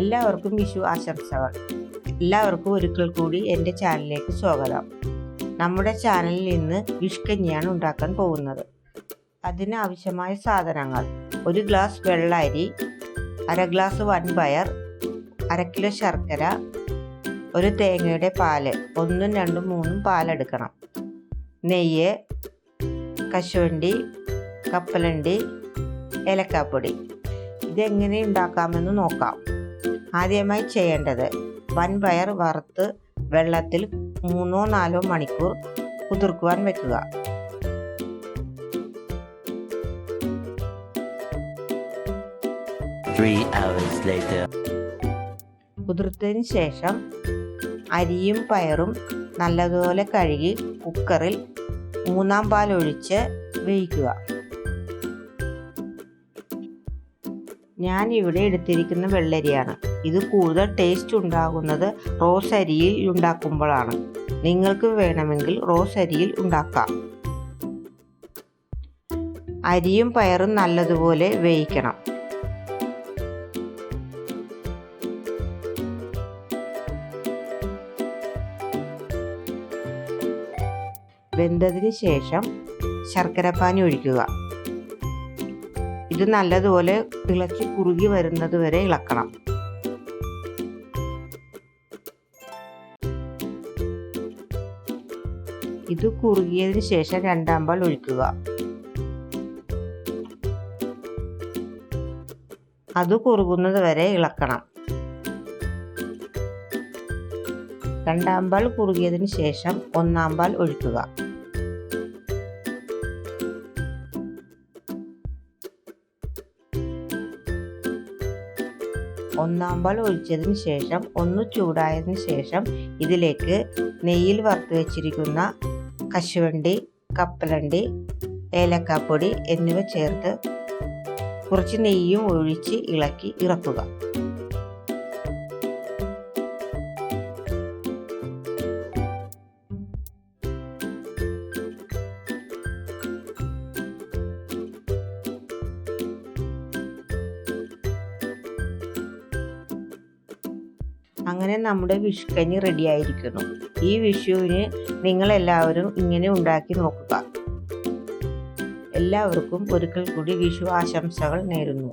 എല്ലാവർക്കും വിഷു ആശംസകൾ. എല്ലാവർക്കും ഒരിക്കൽ കൂടി എൻ്റെ ചാനലിലേക്ക് സ്വാഗതം. നമ്മുടെ ചാനലിൽ ഇന്ന് വിഷു കഞ്ഞിയാണ് ഉണ്ടാക്കാൻ പോകുന്നത്. അതിനാവശ്യമായ സാധനങ്ങൾ: 1 ഗ്ലാസ് വെള്ള അരി, 1/2 ഗ്ലാസ് വൻപയർ, 1/2 കിലോ ശർക്കര, 1 തേങ്ങയുടെ പാല്, 1, 2, 3 പാലെടുക്കണം, നെയ്യ്, കശുവണ്ടി, കപ്പലണ്ടി, ഏലക്കാപ്പൊടി. ഇതെങ്ങനെ ഉണ്ടാക്കാമെന്ന് നോക്കാം. ആദ്യമായി ചെയ്യേണ്ടത് വൻപയർ വറുത്ത് വെള്ളത്തിൽ 3-4 മണിക്കൂർ കുതിർക്കുവാൻ വെക്കുക. കുതിർത്തതിന് ശേഷം അരിയും പയറും നല്ലതുപോലെ കഴുകി കുക്കറിൽ 3-ാം പാൽ ഒഴിച്ച് വേവിക്കുക. ഞാൻ ഇവിടെ എടുത്തിരിക്കുന്ന വെള്ളരിയാണ്. ഇത് കൂടുതൽ ടേസ്റ്റ് ഉണ്ടാകുന്നത് റോസ് അരിയിൽ ഉണ്ടാക്കുമ്പോഴാണ്. നിങ്ങൾക്ക് വേണമെങ്കിൽ റോസ് അരിയിൽ ഉണ്ടാക്കാം. അരിയും പയറും നല്ലതുപോലെ വേവിക്കണം. വെന്തതിന് ശേഷം ശർക്കരപ്പാനി ഒഴിക്കുക. ഇത് നല്ലതുപോലെ തിളച്ച് കുറുകി വരുന്നത് വരെ ഇളക്കണം. ഇത് കുറുകിയതിന് ശേഷം 2-ാം പാൽ ഒഴിക്കുക. അത് കുറുകുന്നത് വരെ ഇളക്കണം. 2-ാം പാൽ കുറുകിയതിന് ശേഷം 1-ാം പാൽ ഒഴിക്കുക. ഒന്നാം പാൽ ഒഴിച്ചതിന് ശേഷം ഒന്ന് ചൂടായതിന് ശേഷം ഇതിലേക്ക് നെയ്യിൽ വറുത്ത് വെച്ചിരിക്കുന്ന കശുവണ്ടി, കപ്പലണ്ടി, ഏലക്കാപ്പൊടി എന്നിവ ചേർത്ത് കുറച്ച് നെയ്യും ഒഴിച്ച് ഇളക്കി ഇറക്കുക. അങ്ങനെ നമ്മുടെ വിഷു കഞ്ഞി റെഡിയായിരിക്കുന്നു. ഈ വിഷുവിന് നിങ്ങളെല്ലാവരും ഇങ്ങനെ ഉണ്ടാക്കി നോക്കുക. എല്ലാവർക്കും ഒരിക്കൽ കൂടി വിഷു ആശംസകൾ നേരുന്നു.